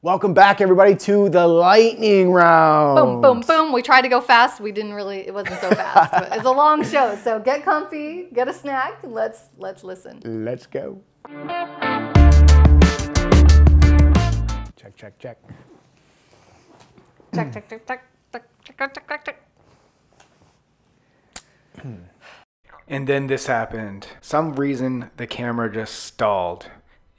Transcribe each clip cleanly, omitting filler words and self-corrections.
Welcome back, everybody, to the lightning round. Boom, boom, boom. We tried to go fast. We didn't really, it wasn't so fast. But it's a long show, so get comfy, get a snack. Let's listen. Let's go. Check, check, check. Check, check, check, check, check, check, check, check, check. And then this happened. Some reason the camera just stalled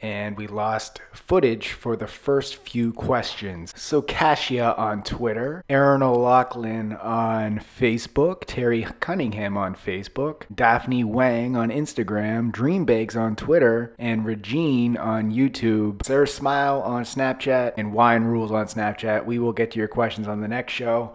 and we lost footage for the first few questions. So Kasia on Twitter, Aaron O'Loughlin on Facebook, Terry Cunningham on Facebook, Daphne Wang on Instagram, Dreambags on Twitter, and Regine on YouTube, Sarah Smile on Snapchat, and Wine Rules on Snapchat. We will get to your questions on the next show.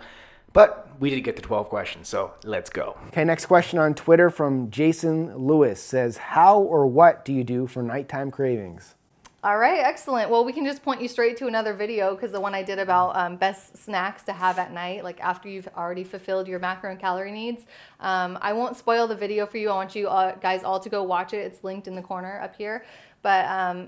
But we did get the 12 questions, so let's go. Okay, next question on Twitter from Jason Lewis says, how or what do you do for nighttime cravings? All right, excellent. Well, we can just point you straight to another video because the one I did about best snacks to have at night, like after you've already fulfilled your macro and calorie needs. I won't spoil the video for you. I want you guys all to go watch it. It's linked in the corner up here. But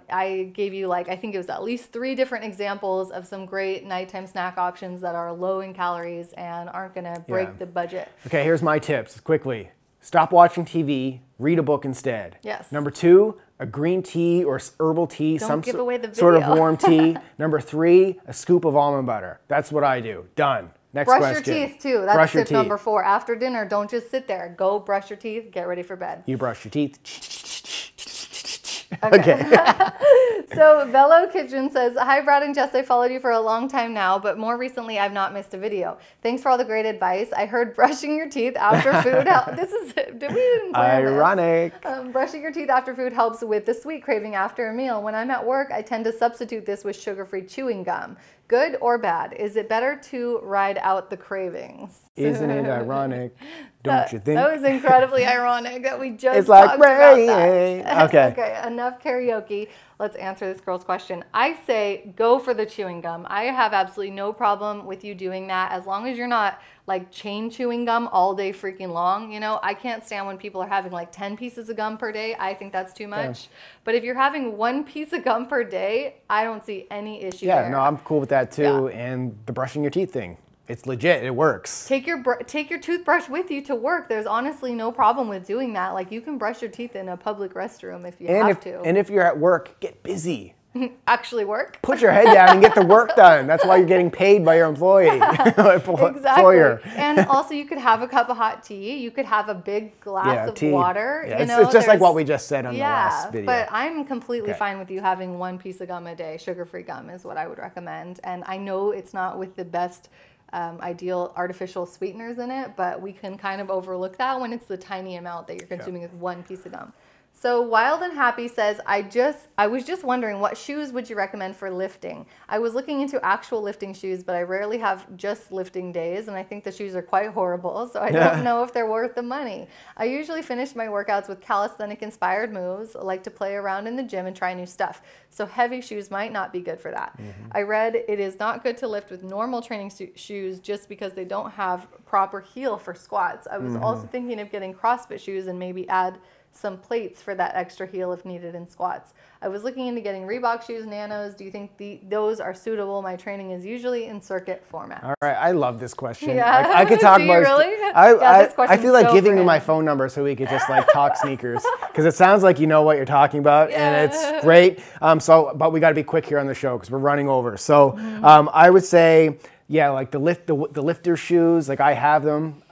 I gave you, like, I think it was at least 3 different examples of some great nighttime snack options that are low in calories and aren't going to break the budget. Okay, here's my tips quickly. Stop watching TV, read a book instead. Yes. Number 2, a green tea or herbal tea, Don't give away the video. sort of warm tea. Number 3, a scoop of almond butter. That's what I do. Done. Next brush question. your teeth too. That's tip number 4. After dinner, don't just sit there. Go brush your teeth, get ready for bed. You brush your teeth. Okay. So Velo Kitchen says, hi Brad and Jess, I followed you for a long time now, but more recently I've not missed a video. Thanks for all the great advice. I heard brushing your teeth after food this is, did we even plan ironic. this? Brushing your teeth after food helps with the sweet craving after a meal. When I'm at work, I tend to substitute this with sugar-free chewing gum. Good or bad? Is it better to ride out the cravings? Isn't it ironic? Don't you think? That was incredibly ironic that we just it's like talked about that. Okay. Okay, enough karaoke. Let's answer this girl's question. I say go for the chewing gum. I have absolutely no problem with you doing that as long as you're not like chain chewing gum all day freaking long. You know, I can't stand when people are having like 10 pieces of gum per day. I think that's too much. Yeah. But if you're having 1 piece of gum per day, I don't see any issue there. Yeah, no, I'm cool with that too. Yeah. And the brushing your teeth thing. It's legit. It works. Take your toothbrush with you to work. There's honestly no problem with doing that. Like you can brush your teeth in a public restroom if you have to. And if you're at work, get busy. Actually work. Put your head down and get the work done. That's why you're getting paid by your employee. Exactly. And also you could have a cup of hot tea. You could have a big glass of water. Yeah, it's just like what we just said on the last video. But I'm completely fine with you having 1 piece of gum a day. Sugar-free gum is what I would recommend. And I know it's not with the best ideal artificial sweeteners in it, but we can kind of overlook that when it's the tiny amount that you're consuming with 1 piece of gum. So Wild and Happy says, I was just wondering, what shoes would you recommend for lifting? I was looking into actual lifting shoes, but I rarely have just lifting days, and I think the shoes are quite horrible, so I don't know if they're worth the money. I usually finish my workouts with calisthenic-inspired moves. I like to play around in the gym and try new stuff, so heavy shoes might not be good for that. I read it is not good to lift with normal training shoes just because they don't have proper heel for squats. I was also thinking of getting CrossFit shoes and maybe add some plates for that extra heel if needed in squats. I was looking into getting Reebok shoes, Nanos. Do you think those are suitable? My training is usually in circuit format. All right, I love this question. Yeah. I could talk about. Really? I feel like giving you my phone number so we could just like talk sneakers because it sounds like you know what you're talking about and it's great. But we got to be quick here on the show because we're running over. So I would say. Yeah, like the lifter shoes, like I have them,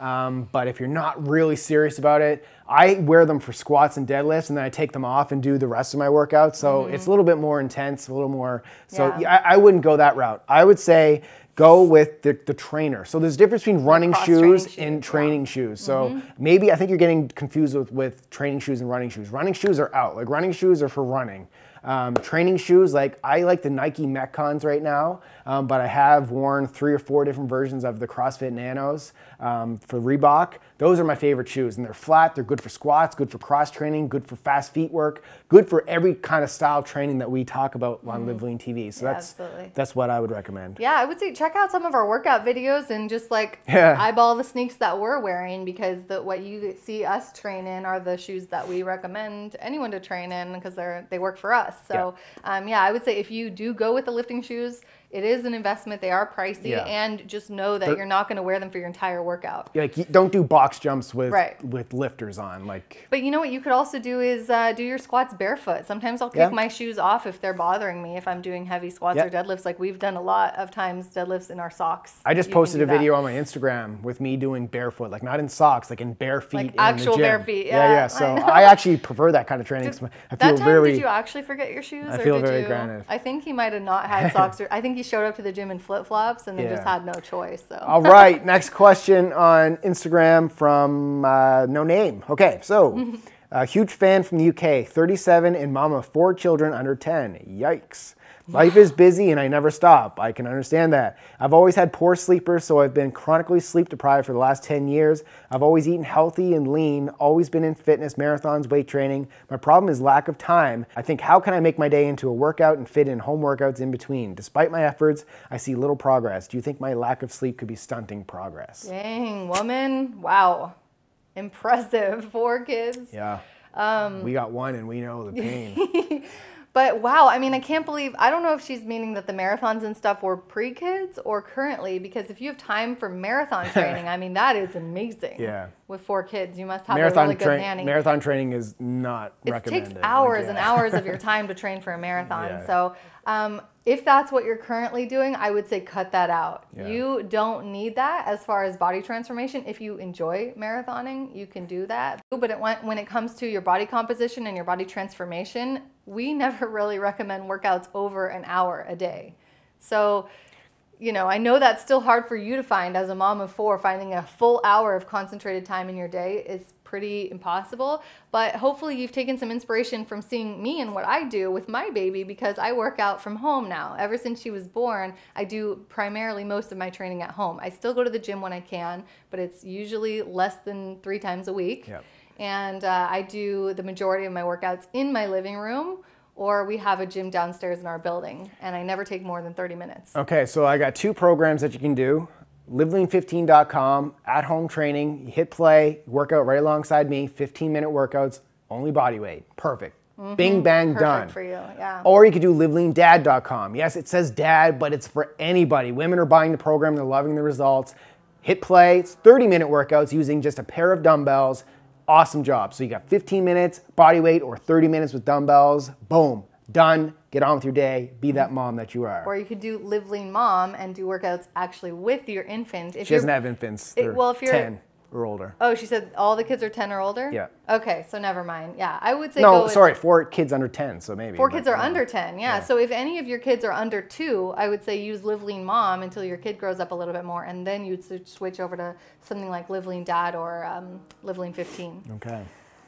but if you're not really serious about it, I wear them for squats and deadlifts, and then I take them off and do the rest of my workouts. So it's a little bit more intense, a little more. So I wouldn't go that route. I would say go with the trainer. So there's a difference between running shoes and training shoes. So maybe I think you're getting confused with training shoes and running shoes. Running shoes are out. Like running shoes are for running. Training shoes, like I like the Nike Metcons right now, but I have worn 3 or 4 different versions of the CrossFit Nanos for Reebok. Those are my favorite shoes, and they're flat, they're good for squats, good for cross training, good for fast feet work, good for every kind of style training that we talk about on LiveLeanTV. So that's what I would recommend. Yeah, I would say check out some of our workout videos and just like eyeball the sneaks that we're wearing, because what you see us train in are the shoes that we recommend anyone to train in because they work for us. So yeah, I would say if you do go with the lifting shoes, it is an investment. They are pricey, and just know that you're not going to wear them for your entire workout. Yeah, like, don't do box jumps with lifters on. Like, but you know what you could also do is do your squats barefoot. Sometimes I'll kick my shoes off if they're bothering me, if I'm doing heavy squats or deadlifts. Like we've done a lot of times deadlifts in our socks. I just posted a video on my Instagram with me doing barefoot, like not in socks, like in bare feet, like actual in the gym. bare feet. Yeah. So I actually prefer that kind of training. I feel did you actually forget your shoes? I feel very granted. I think he might have not had socks. I think he showed up to the gym in flip-flops and then just had no choice. So. All right, next question on Instagram from no name. Okay, so a huge fan from the UK, 37 and mom of 4 children under 10. Yikes. Life is busy and I never stop. I can understand that. I've always had poor sleepers, so I've been chronically sleep deprived for the last 10 years. I've always eaten healthy and lean, always been in fitness, marathons, weight training. My problem is lack of time. I think, how can I make my day into a workout and fit in home workouts in between? Despite my efforts, I see little progress. Do you think my lack of sleep could be stunting progress? Dang, woman. Wow. Impressive. 4 kids. Yeah. We got 1 and we know the pain. But wow, I mean, I can't believe, I don't know if she's meaning that the marathons and stuff were pre-kids or currently, because if you have time for marathon training, I mean, that is amazing. Yeah. With 4 kids, you must have a really good nanny. Marathon training is not recommended. It takes hours and hours of your time to train for a marathon. So if that's what you're currently doing, I would say cut that out. You don't need that as far as body transformation. If you enjoy marathoning, you can do that. But when it comes to your body composition and your body transformation, we never really recommend workouts over an hour a day. So, you know, I know that's still hard for you to find as a mom of 4. Finding a full hour of concentrated time in your day is pretty impossible, but hopefully you've taken some inspiration from seeing me and what I do with my baby, because I work out from home now. Ever since she was born, I do primarily most of my training at home. I still go to the gym when I can, but it's usually less than 3 times a week. And I do the majority of my workouts in my living room, or we have a gym downstairs in our building, and I never take more than 30 minutes. Okay, so I got 2 programs that you can do. LiveLean15.com, at-home training. You hit play, work out right alongside me, 15-minute workouts, only body weight. Perfect. Bing, bang, done. Perfect for you, yeah. Or you could do LiveLeanDad.com. Yes, it says dad, but it's for anybody. Women are buying the program, they're loving the results. Hit play, it's 30-minute workouts using just a pair of dumbbells. Awesome job. So you got 15 minutes body weight or 30 minutes with dumbbells. Boom, done. Get on with your day. Be that mom that you are. Or you could do Live Lean Mom and do workouts actually with your infant. She doesn't have infants. They're if you're 10 or older. Oh, she said all the kids are 10 or older? Yeah. Okay, so never mind. Yeah, I would say no, sorry, 4 kids under 10, so maybe. 4 kids are under 10, yeah. So if any of your kids are under 2, I would say use Live Lean Mom until your kid grows up a little bit more, and then you'd switch over to something like Live Lean Dad or Live Lean 15. Okay.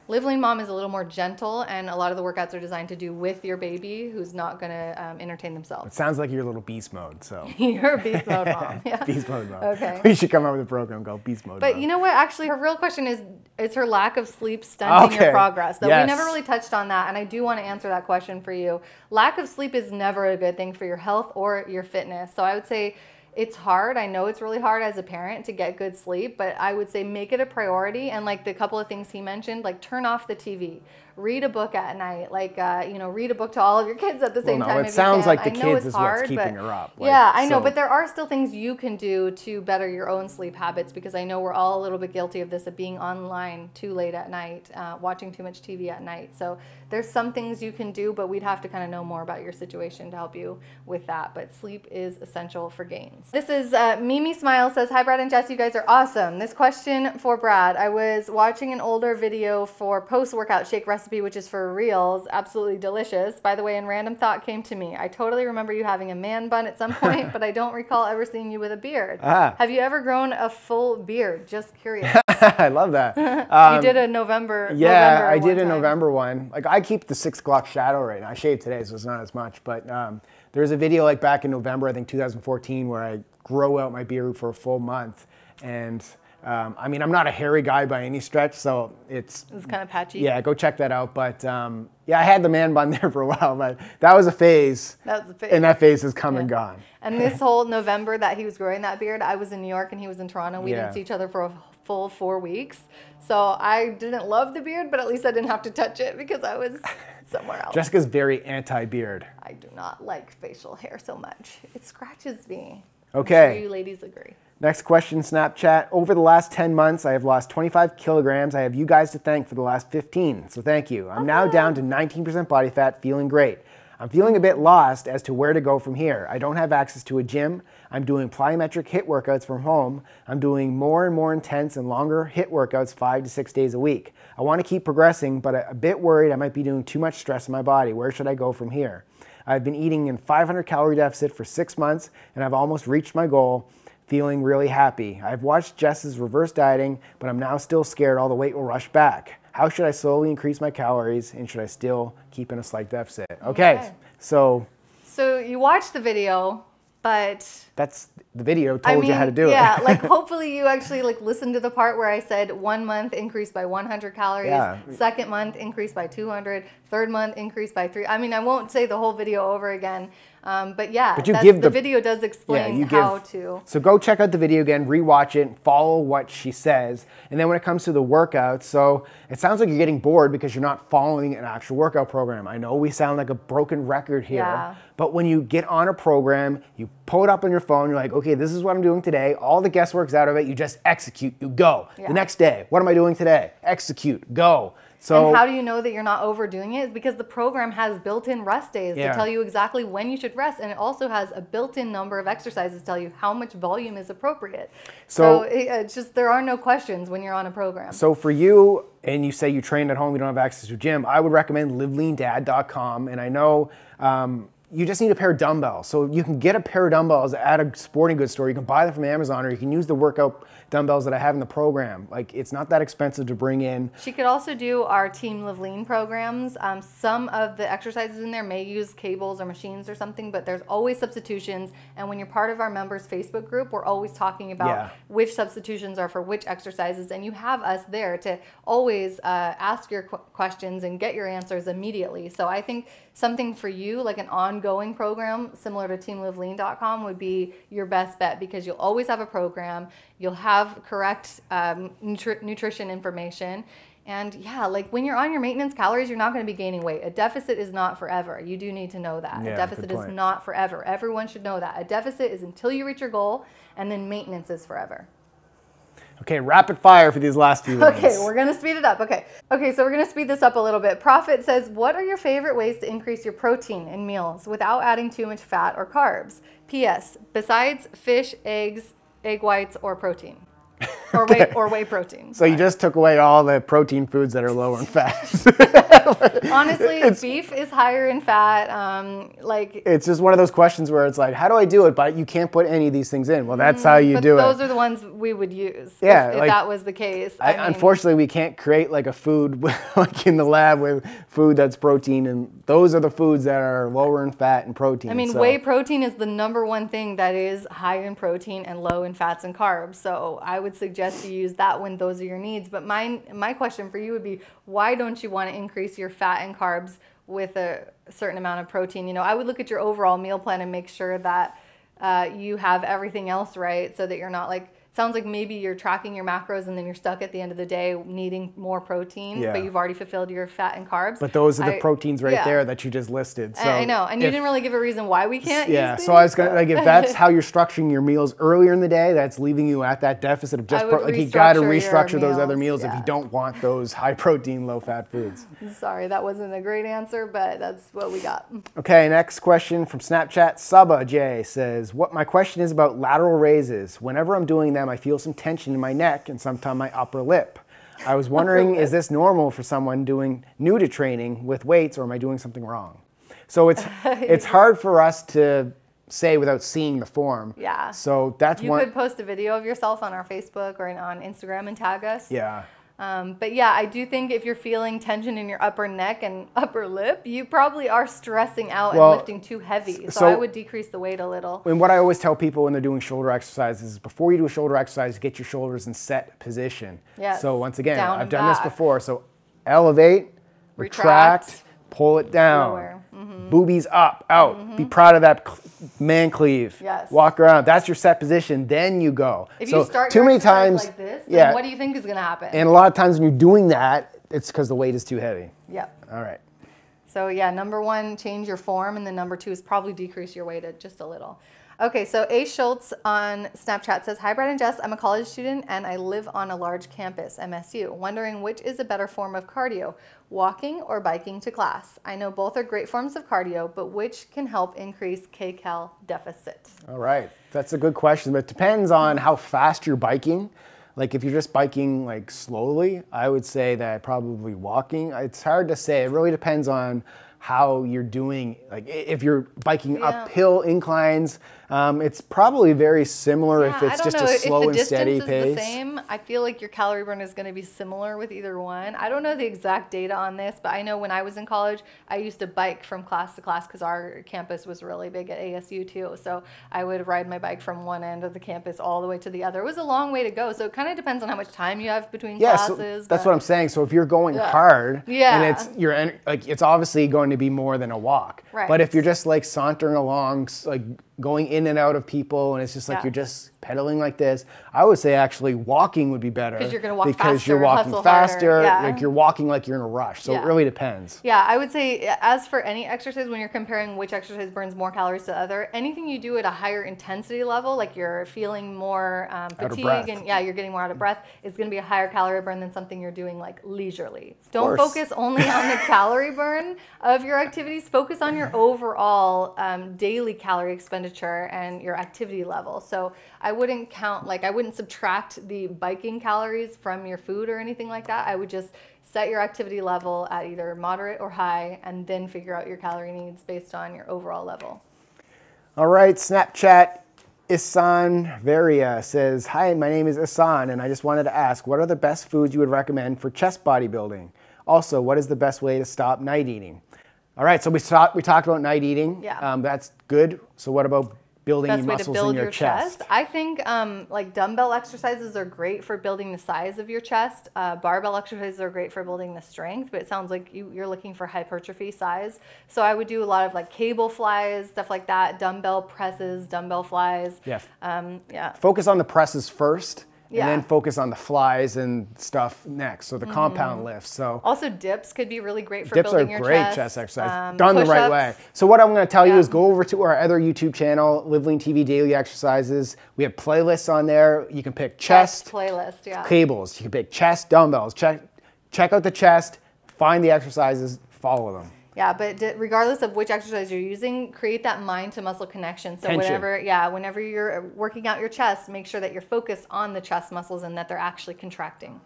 Live Lean Mom is a little more gentle, and a lot of the workouts are designed to do with your baby who's not going to entertain themselves. It sounds like you're a little beast mode, so. You're a beast mode mom. Yeah. Beast mode mom. Okay. We should come up with a program called Beast Mode But mom. you know what? Actually, her real question is her lack of sleep stunting your progress? We never really touched on that, and I do want to answer that question for you. Lack of sleep is never a good thing for your health or your fitness. So I would say it's hard. I know it's really hard as a parent to get good sleep, but I would say make it a priority. And like the couple of things he mentioned, like turn off the TV, read a book at night, like, read a book to all of your kids at the same time. It sounds like the kids is what's keeping her up. Yeah, I know, but there are still things you can do to better your own sleep habits, because I know we're all a little bit guilty of this, of being online too late at night, watching too much TV at night. So there's some things you can do, but we'd have to kind of know more about your situation to help you with that. But sleep is essential for gains. This is Mimi Smile says, hi Brad and Jess, you guys are awesome. This question for Brad. I was watching an older video for post-workout shake recipe, which is for reels. Absolutely delicious. By the way, a random thought came to me. I totally remember you having a man bun at some point, but I don't recall ever seeing you with a beard. Have you ever grown a full beard? Just curious. I love that. You did a November. Yeah, I did a November one. Like I keep the 6 o'clock shadow right now. I shaved today, so it's not as much. But there's a video like back in November, I think 2014, where I grow out my beard for a full month. And I mean, I'm not a hairy guy by any stretch, so it's kind of patchy. Yeah, go check that out. But yeah, I had the man bun there for a while, but that was a phase. That was a phase. And that phase has come and gone. And this whole November that he was growing that beard, I was in New York and he was in Toronto. We didn't see each other for a full 4 weeks. So I didn't love the beard, but at least I didn't have to touch it because I was somewhere else. Jessica's very anti-beard. I do not like facial hair so much. It scratches me. Okay. I'm sure you ladies agree. Next question, Snapchat. Over the last 10 months, I have lost 25 kilograms. I have you guys to thank for the last 15, so thank you. I'm now down to 19% body fat, feeling great. I'm feeling a bit lost as to where to go from here. I don't have access to a gym. I'm doing plyometric HIIT workouts from home. I'm doing more and more intense and longer HIIT workouts 5 to 6 days a week. I want to keep progressing, but a bit worried I might be doing too much stress in my body. Where should I go from here? I've been eating in 500 calorie deficit for 6 months, and I've almost reached my goal, feeling really happy. I've watched Jess's reverse dieting, but I'm now still scared all the weight will rush back. How should I slowly increase my calories, and should I still keep in a slight deficit? Okay. So you watched the video, but that's the video told you how to do it. Yeah, like hopefully you actually like listened to the part where I said 1 month increase by 100 calories, second month increase by 200, third month increase by 3. I mean, I won't say the whole video over again. But yeah, the video does explain how to. So go check out the video again, rewatch it, follow what she says. And then when it comes to the workouts, so it sounds like you're getting bored because you're not following an actual workout program. I know we sound like a broken record here, but when you get on a program, you pull it up on your phone, you're like, okay, this is what I'm doing today. All the guesswork's out of it. You just execute, you go. The next day, what am I doing today? Execute, go. So, and how do you know that you're not overdoing it? It's because the program has built-in rest days to tell you exactly when you should rest, and it also has a built-in number of exercises to tell you how much volume is appropriate. So it's just, there are no questions when you're on a program. So for you, and you say you train at home, you don't have access to a gym, I would recommend LiveLeanDad.com, and I know you just need a pair of dumbbells. So you can get a pair of dumbbells at a sporting goods store. You can buy them from Amazon, or you can use the workout dumbbells that I have in the program. Like, it's not that expensive to bring in. She could also do our Team Live Lean programs. Some of the exercises in there may use cables or machines or something, but there's always substitutions. And when you're part of our members Facebook group, we're always talking about which substitutions are for which exercises. And you have us there to always ask your questions and get your answers immediately. So I think something for you, like an ongoing program similar to TeamLiveLean.com, would be your best bet, because you'll always have a program, you'll have correct nutrition information, and yeah, like when you're on your maintenance calories, you're not going to be gaining weight. A deficit is not forever. You do need to know that. A deficit is not forever. Everyone should know that. A deficit is until you reach your goal, and then maintenance is forever. Okay, rapid fire for these last few ones. Okay, we're going to speed it up. Okay, so we're going to speed this up a little bit. Prophet says, what are your favorite ways to increase your protein in meals without adding too much fat or carbs? P.S. Besides fish, eggs, egg whites, or protein. Or whey protein. So you just took away all the protein foods that are lower in fat. Honestly, beef is higher in fat. It's just one of those questions where it's like, how do I do it? But you can't put any of these things in. Well, that's how you do it. Those are the ones we would use if that was the case. Unfortunately, we can't create like a food like in the lab with food that's protein, and those are the foods that are lower in fat and protein. I mean, whey protein is the #1 thing that is high in protein and low in fats and carbs. So I would suggest you use that when those are your needs. But my question for you would be, why don't you want to increase your fat and carbs with a certain amount of protein? You know, I would look at your overall meal plan and make sure that you have everything else right, so that you're not like, sounds like maybe you're tracking your macros and then you're stuck at the end of the day needing more protein, but you've already fulfilled your fat and carbs. But those are the proteins right there that you just listed. So I know, and you didn't really give a reason why we can't use these. So I was gonna, like, if that's how you're structuring your meals earlier in the day, that's leaving you at that deficit of just like, you got to restructure those other meals if you don't want those high protein, low fat foods. Sorry, that wasn't a great answer, but that's what we got. Okay, next question from Snapchat. Saba J says, my question is about lateral raises. Whenever I'm doing them, I feel some tension in my neck and sometimes my upper lip. I was wondering, is this normal for someone new to training with weights, or am I doing something wrong? So it's hard for us to say without seeing the form. Yeah. So that's you could post a video of yourself on our Facebook or on Instagram and tag us. Yeah. But yeah, I do think if you're feeling tension in your upper neck and upper lip, you probably are stressing out and lifting too heavy. So I would decrease the weight a little. And what I always tell people when they're doing shoulder exercises is, before you do a shoulder exercise, get your shoulders in set position. Yes. So once again, I've done this before. So elevate, retract, pull it down. Lower. Boobies up, out. Be proud of that man cleave. Yes. Walk around. That's your set position. Then you go. If you start too many times like this, then what do you think is going to happen? And a lot of times when you're doing that, it's because the weight is too heavy. Yep. All right. So yeah, number 1, change your form, and then number 2 is probably decrease your weight just a little. Okay, so A. Schultz on Snapchat says, "Hi, Brad and Jess. I'm a college student and I live on a large campus, MSU. Wondering which is a better form of cardio, walking or biking to class? I know both are great forms of cardio, but which can help increase kcal deficit?" All right, that's a good question, but it depends on how fast you're biking. Like if you're just biking like slowly, I would say that probably walking. It's hard to say. It really depends on how you're doing. Like if you're biking uphill inclines, it's probably very similar if it's just a slow and steady pace. If the distance is the same, I feel like your calorie burn is going to be similar with either one. I don't know the exact data on this, but I know when I was in college, I used to bike from class to class because our campus was really big at ASU too. So I would ride my bike from one end of the campus all the way to the other. It was a long way to go. So it kind of depends on how much time you have between classes. So that's what I'm saying. So if you're going hard, and it's obviously going to be more than a walk. Right. But if you're just like sauntering along, like going in and out of people, and it's just like you're just pedaling like this, I would say actually walking would be better. Because you're going to walk faster. Because you're walking faster. Like you're walking like you're in a rush. So it really depends. Yeah, I would say as for any exercise, when you're comparing which exercise burns more calories to the other, anything you do at a higher intensity level, like you're feeling more fatigue and you're getting more out of breath, is going to be a higher calorie burn than something you're doing like leisurely. Don't focus only on the calorie burn of your activities. Focus on your overall daily calorie expenditure and your activity level. So I wouldn't I wouldn't subtract the biking calories from your food or anything like that. I would just set your activity level at either moderate or high and then figure out your calorie needs based on your overall level. All right, Snapchat Isan Varia says, "Hi, my name is Isan and I just wanted to ask, what are the best foods you would recommend for chest bodybuilding? Also, what is the best way to stop night eating?" All right, so we talked about night eating. Yeah. That's good. So what about building your muscles in your chest? I think like dumbbell exercises are great for building the size of your chest. Barbell exercises are great for building the strength, but it sounds like you're looking for hypertrophy size. So I would do a lot of like cable flies, stuff like that, dumbbell presses, dumbbell flies. Yeah. Focus on the presses first. And then focus on the flies and stuff next. So the compound lifts. So also dips could be really great for building your chest. Dips are great chest exercise, done the right way. So what I'm going to tell you is go over to our other YouTube channel, LiveLeanTV Daily Exercises. We have playlists on there. You can pick chest, playlist, cables. You can pick chest, dumbbells. Check out the chest, find the exercises, follow them. Yeah, but regardless of which exercise you're using, create that mind to muscle connection. So whenever you're working out your chest, make sure that you're focused on the chest muscles and that they're actually contracting.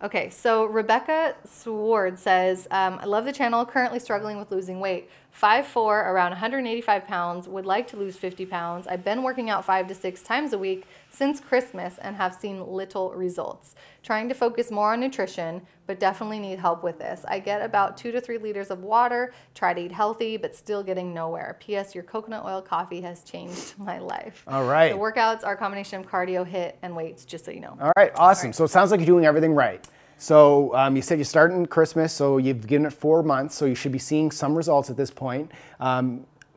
Okay, so Rebecca Sword says, "I love the channel, currently struggling with losing weight. 5'4", around 185 pounds, would like to lose 50 pounds. I've been working out 5 to 6 times a week since Christmas and have seen little results. Trying to focus more on nutrition, but definitely need help with this. I get about 2 to 3 liters of water, try to eat healthy, but still getting nowhere. P.S. Your coconut oil coffee has changed my life." All right. The workouts are a combination of cardio, HIIT, and weights, just so you know. All right, awesome. All right. So it sounds like you're doing everything right. So you said you started in Christmas, so you've given it 4 months, so you should be seeing some results at this point.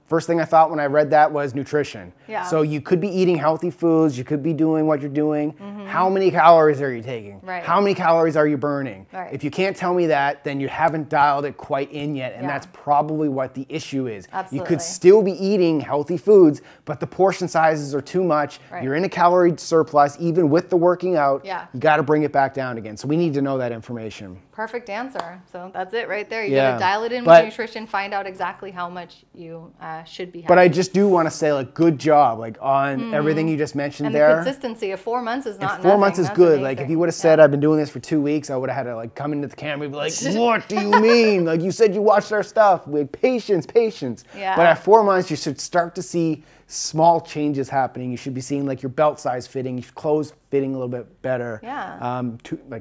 First thing I thought when I read that was nutrition. Yeah. So you could be eating healthy foods, you could be doing what you're doing. How many calories are you taking? Right. How many calories are you burning? Right. If you can't tell me that, then you haven't dialed it quite in yet, and that's probably what the issue is. Absolutely. You could still be eating healthy foods, but the portion sizes are too much. Right. You're in a calorie surplus, even with the working out. Yeah. You got to bring it back down again. So we need to know that information. Perfect answer. So that's it right there. You got to dial it in with your nutrition, find out exactly how much you should be having. But I just do want to say, like, good job, like, on everything you just mentioned there. And the consistency of 4 months is not 4 months is good. Amazing. Like, if you would have said I've been doing this for 2 weeks, I would have had to like come into the camera and be like, "What do you mean? Like, you said you watched our stuff." With patience. Yeah. But at 4 months, you should start to see small changes happening. You should be seeing like your belt size fitting, your clothes fitting a little bit better. Yeah.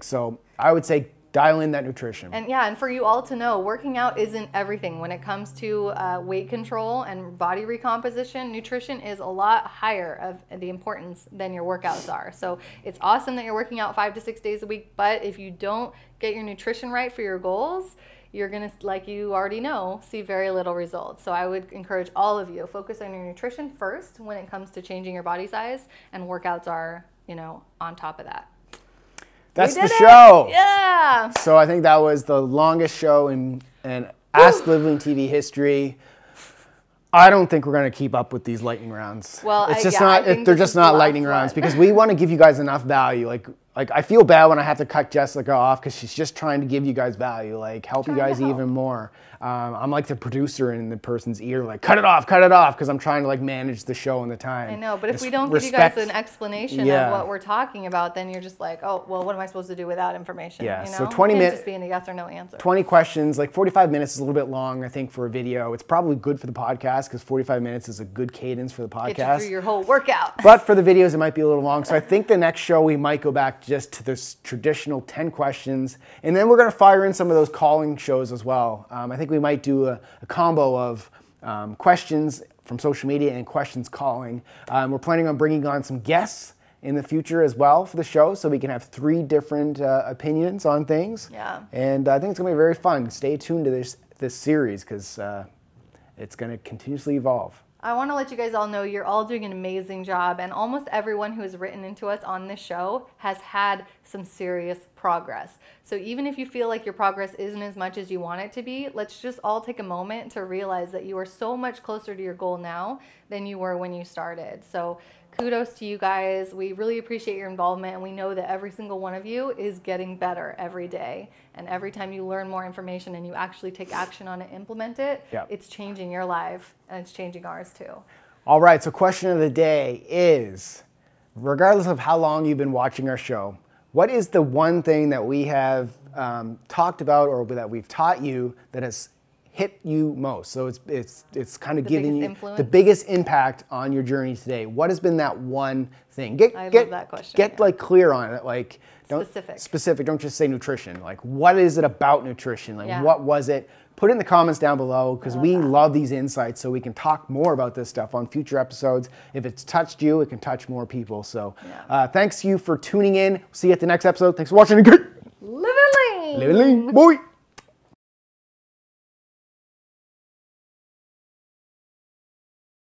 So I would say dial in that nutrition. And for you all to know, working out isn't everything. When it comes to weight control and body recomposition, nutrition is a lot higher of the importance than your workouts are. So it's awesome that you're working out 5 to 6 days a week, but if you don't get your nutrition right for your goals, you're going to, like you already know, see very little results. So I would encourage all of you, focus on your nutrition first when it comes to changing your body size, and workouts are, on top of that. That's the show. Yeah. So I think that was the longest show in Ask LiveLeanTV history. I don't think we're going to keep up with these lightning rounds. Well, it's just they're just not lightning rounds because we want to give you guys enough value. Like I feel bad when I have to cut Jessica off because she's just trying to give you guys value, like help you guys even more. I'm like the producer in the person's ear, like cut it off, because I'm trying to like manage the show and the time. I know, but if we don't give you guys an explanation of what we're talking about, then you're just like, oh, well, what am I supposed to do with that information? Yeah, you know? so 20 minutes, just being a yes or no answer. 20 questions, like 45 minutes is a little bit long, I think, for a video. It's probably good for the podcast because 45 minutes is a good cadence for the podcast. Get you through your whole workout. But for the videos, it might be a little long. So I think the next show we might go back just to this traditional 10 questions, and then we're going to fire in some of those calling shows as well. I think we might do a combo of questions from social media and questions calling. We're planning on bringing on some guests in the future as well for the show, so we can have 3 different opinions on things. Yeah. And I think it's going to be very fun. Stay tuned to this series because it's going to continuously evolve. I want to let you guys all know you're all doing an amazing job, and almost everyone who has written into us on this show has had some serious progress. So even if you feel like your progress isn't as much as you want it to be, let's just all take a moment to realize that you are so much closer to your goal now than you were when you started. So kudos to you guys. We really appreciate your involvement, and we know that every single one of you is getting better every day. And every time you learn more information and you actually take action on it, implement it, it's changing your life, and it's changing ours too. All right, so question of the day is, regardless of how long you've been watching our show, what is the one thing that we have talked about or that we've taught you that has hit you most? So it's kind of giving you the biggest impact on your journey today. What has been that one thing? I love that question. Get like clear on it. Like specific. Don't just say nutrition. Like what is it about nutrition? Like what was it? Put it in the comments down below because we love these insights so we can talk more about this stuff on future episodes. If it's touched you, it can touch more people. So thanks to you for tuning in. See you at the next episode. Thanks for watching. Live it lean. Live it lean, boy.